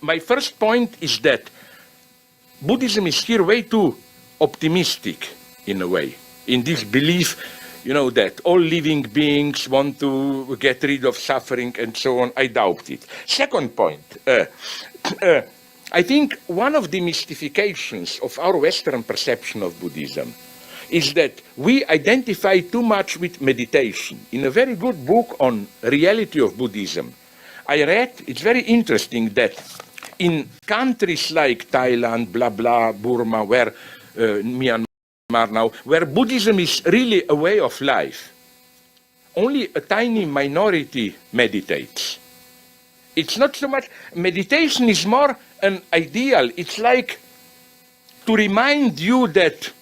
My first point is that Buddhism is here way too optimistic in a way, in this belief, that all living beings want to get rid of suffering and so on. I doubt it. Second point, I think one of the mystifications of our Western perception of Buddhism is that we identify too much with meditation. In a very good book on reality of Buddhism, I read, it's very interesting that in countries like Thailand, blah, blah, Burma, where Myanmar now, where Buddhism is really a way of life, only a tiny minority meditates. It's not so much, meditation is more an ideal. It's like to remind you that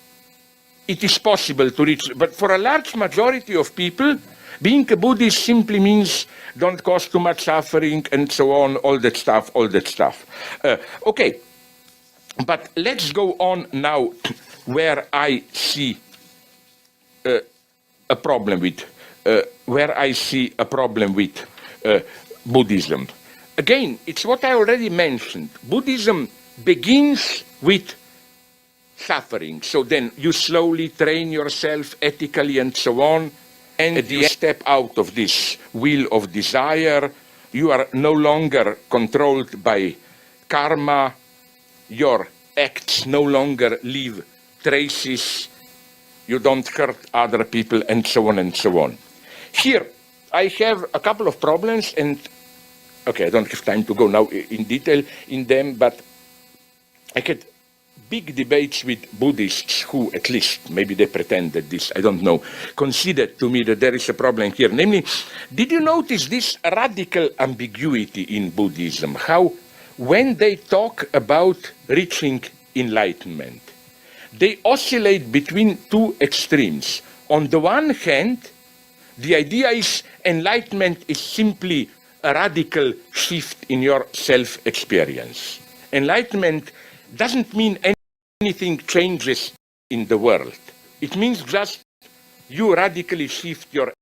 it is possible to reach, but for a large majority of people, being a Buddhist simply means don't cause too much suffering and so on, all that stuff. Okay, but let's go on now where I see a problem with Buddhism. Again, it's what I already mentioned. Buddhism begins with suffering. So then you slowly train yourself ethically and so on, and you step out of this wheel of desire. You are no longer controlled by karma. Your acts no longer leave traces. You don't hurt other people and so on and so on. Here, I have a couple of problems, and okay, I don't have time to go now in detail in them, but I had big debates with Buddhists who, at least, maybe they pretend that this, I don't know, conceded to me that there is a problem here. Namely, did you notice this radical ambiguity in Buddhism? How, when they talk about reaching enlightenment, they oscillate between two extremes. On the one hand, the idea is enlightenment is simply a radical shift in your self-experience. Enlightenment doesn't mean anything changes in the world. It means just you radically shift your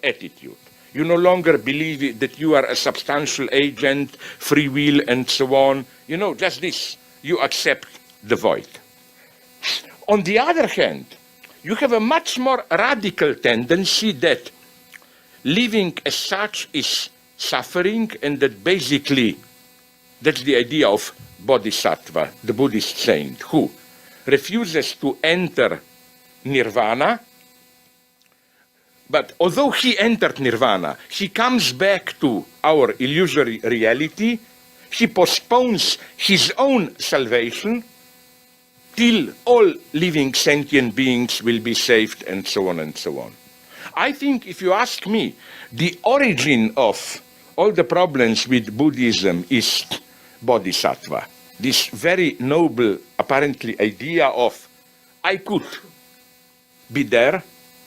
attitude. You no longer believe that you are a substantial agent, free will, and so on. Just this. You accept the void. On the other hand, you have a much more radical tendency that living as such is suffering, and that basically that's the idea of Bodhisattva, the Buddhist saint, who refuses to enter nirvana, but although he entered nirvana, he comes back to our illusory reality, he postpones his own salvation till all living sentient beings will be saved, and so on and so on. I think, if you ask me, the origin of all the problems with Buddhism is Bodhisattva. This very noble, apparently, idea of I could be there,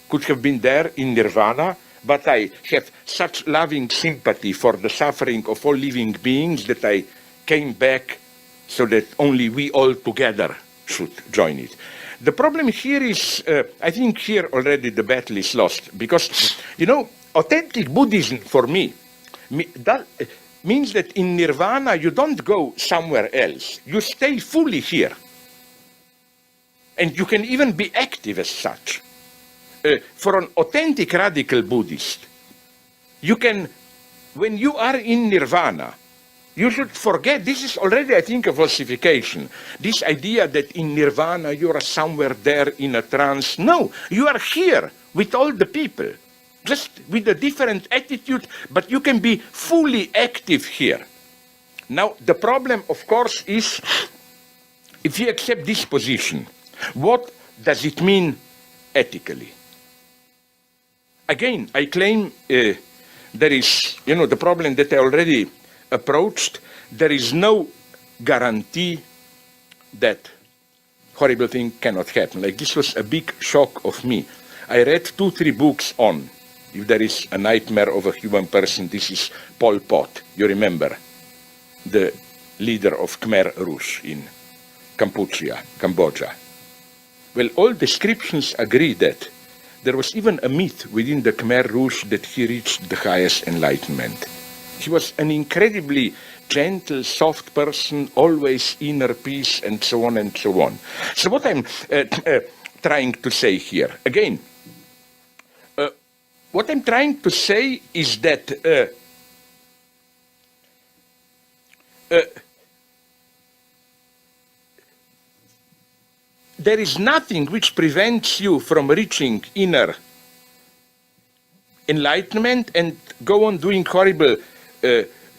could have been there in nirvana, but I have such loving sympathy for the suffering of all living beings that I came back so that only we all together should join it. The problem here is, I think here already the battle is lost, because, authentic Buddhism for me means that in nirvana you don't go somewhere else. You stay fully here. And you can even be active as such. For an authentic radical Buddhist, you can, when you are in nirvana, you should forget, this is already, I think, a falsification. This idea that in nirvana you are somewhere there in a trance. No, you are here with all the people, just with a different attitude, but you can be fully active here. Now, the problem, of course, is if you accept this position, what does it mean ethically? Again, I claim there is, the problem that I already approached, there is no guarantee that horrible thing cannot happen. Like, this was a big shock of me. I read 2-3 books on, if there is a nightmare of a human person, this is Pol Pot. You remember, the leader of Khmer Rouge in Cambodia. Well, all descriptions agree that there was even a myth within the Khmer Rouge that he reached the highest enlightenment. He was an incredibly gentle, soft person, always inner peace, and so on and so on. So what I'm trying to say here, again, what I'm trying to say is that there is nothing which prevents you from reaching inner enlightenment and go on doing horrible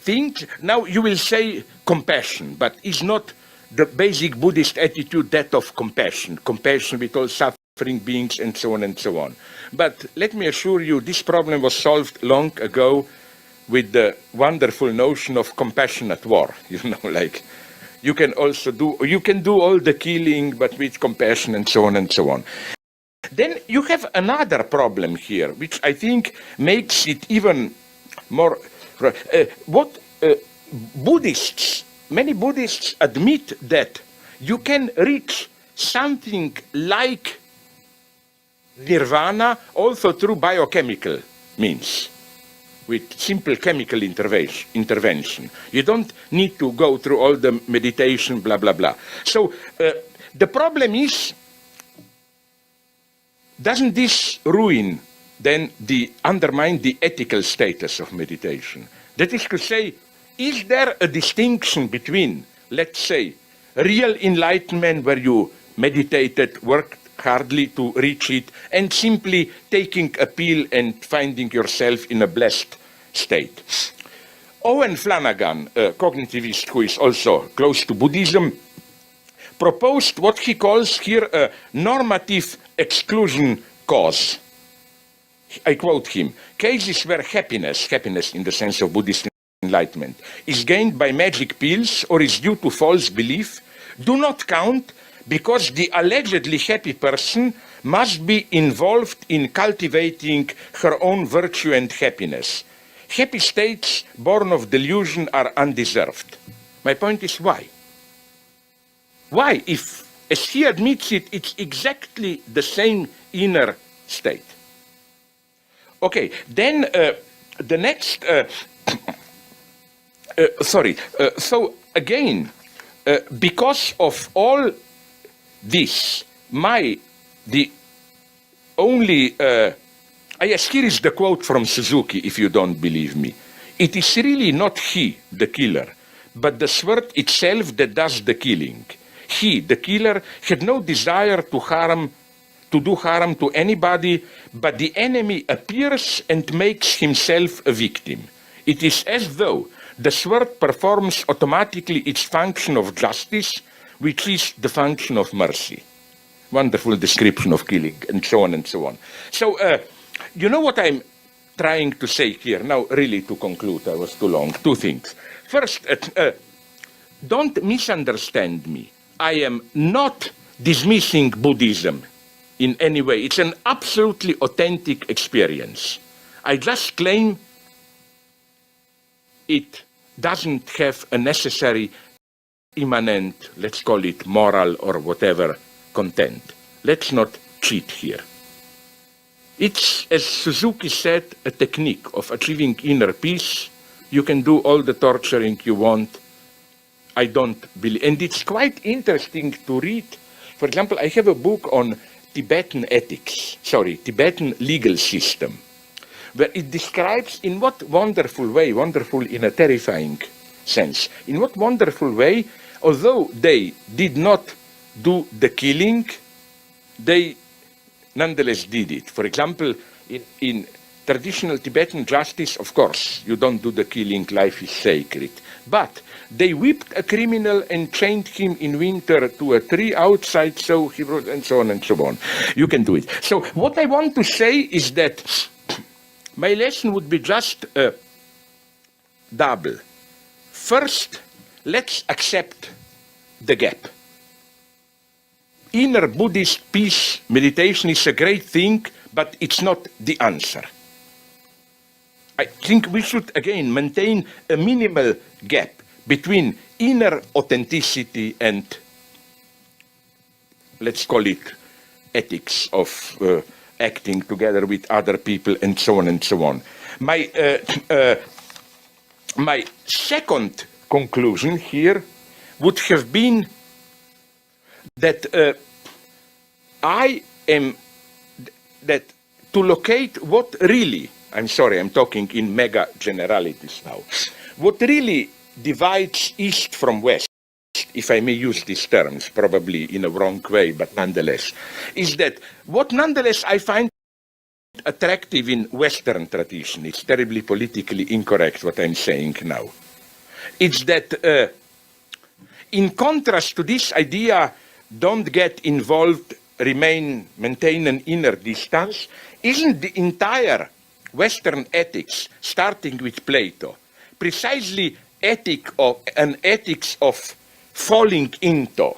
things. Now you will say compassion, but is not the basic Buddhist attitude that of compassion with all suffering beings and so on and so on. But let me assure you, this problem was solved long ago with the wonderful notion of compassionate war. You know, like you can do all the killing, but with compassion and so on and so on. Then you have another problem here, which I think makes it even more. Many Buddhists admit that you can reach something like nirvana also through biochemical means, with simple chemical intervention. You don't need to go through all the meditation, blah, blah, blah. So the problem is, doesn't this undermine the ethical status of meditation? That is to say, is there a distinction between, let's say, real enlightenment where you meditated, worked hardly to reach it, and simply taking a pill and finding yourself in a blessed state? Owen Flanagan, a cognitivist who is also close to Buddhism, proposed what he calls here a normative exclusion cause. I quote him: cases where happiness in the sense of Buddhist enlightenment, is gained by magic pills or is due to false belief do not count because the allegedly happy person must be involved in cultivating her own virtue and happiness. Happy states born of delusion are undeserved. My point is why? Why, if, as he admits it, it's exactly the same inner state? Okay, then the next... so again, because of all this, here is the quote from Suzuki, if you don't believe me. It is really not he, the killer, but the sword itself that does the killing. He, the killer, had no desire to do harm to anybody, but the enemy appears and makes himself a victim. It is as though the sword performs automatically its function of justice, which is the function of mercy. Wonderful description of killing, and so on and so on. So, you know what I'm trying to say here? Now, really, to conclude, I was too long. Two things. First, don't misunderstand me. I am not dismissing Buddhism in any way. It's an absolutely authentic experience. I just claim it doesn't have a necessary immanent, let's call it moral or whatever, content. Let's not cheat here. It's, as Suzuki said, a technique of achieving inner peace. You can do all the torturing you want. I don't believe, and it's quite interesting to read. For example, I have a book on Tibetan legal system, where it describes in what wonderful way, wonderful in a terrifying sense, in what wonderful way, although they did not do the killing, they nonetheless did it. For example, in traditional Tibetan justice, of course, you don't do the killing, life is sacred. But they whipped a criminal and chained him in winter to a tree outside, so he wrote, and so on and so on. You can do it. So what I want to say is that my lesson would be just double. First, let's accept the gap. Inner Buddhist peace meditation is a great thing, but it's not the answer. I think we should, again, maintain a minimal gap between inner authenticity and, let's call it, ethics of acting together with other people, and so on and so on. My second conclusion here would have been that that to locate what really, I'm sorry, I'm talking in mega generalities now, what really divides East from West, if I may use these terms, probably in a wrong way, but nonetheless, is that what nonetheless I find attractive in Western tradition, it's terribly politically incorrect what I'm saying now, it's that in contrast to this idea, don't get involved, maintain an inner distance, isn't the entire Western ethics, starting with Plato, precisely an ethics of falling into,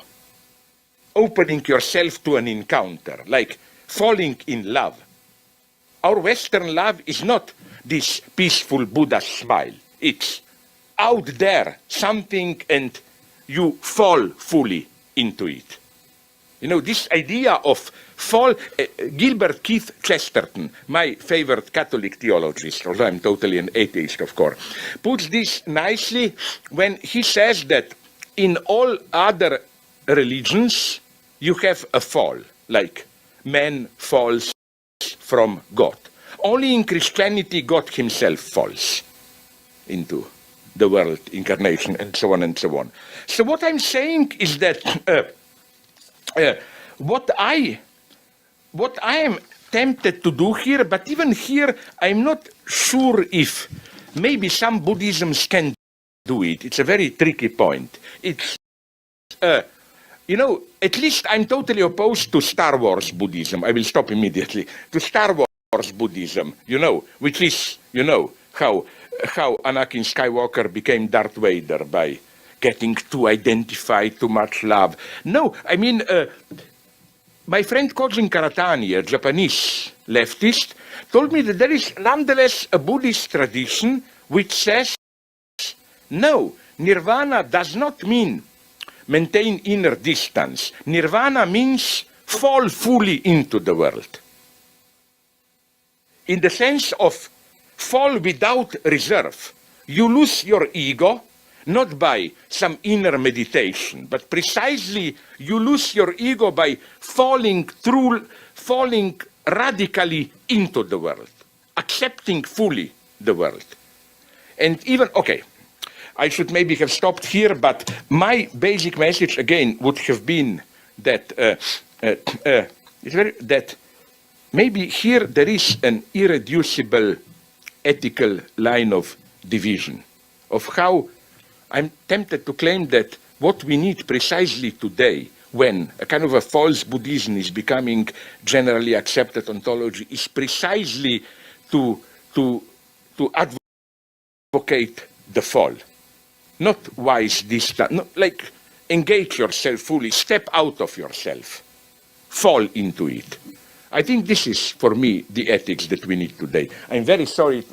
opening yourself to an encounter, like falling in love. Our Western love is not this peaceful Buddha smile. It's out there, something, and you fall fully into it. You know, this idea of fall, Gilbert Keith Chesterton, my favorite Catholic theologist, although I'm totally an atheist, of course, puts this nicely when he says that in all other religions, you have a fall, like man falls from God. Only in Christianity, God himself falls into the world, incarnation, and so on and so on. So what I'm saying is that what I am tempted to do here, but even here, I'm not sure if maybe some Buddhisms can do it. It's a very tricky point. It's, you know, at least I'm totally opposed to Star Wars Buddhism. I will stop immediately. To Star Wars Buddhism, you know, which is, you know, how Anakin Skywalker became Darth Vader by getting too identified, too much love. No, I mean, my friend Kojin Karatani, a Japanese leftist, told me that there is nonetheless a Buddhist tradition which says, no, nirvana does not mean maintain inner distance. Nirvana means fall fully into the world. In the sense of fall without reserve. You lose your ego, not by some inner meditation, but precisely you lose your ego by falling radically into the world, accepting fully the world. And even, okay, I should maybe have stopped here, but my basic message again would have been that, that maybe here there is an irreducible ethical line of division, of how I'm tempted to claim that what we need precisely today, when a kind of a false Buddhism is becoming generally accepted ontology, is precisely to advocate the fall. Not wise distance, not like engage yourself fully, step out of yourself, fall into it. I think this is, for me, the ethics that we need today. I'm very sorry.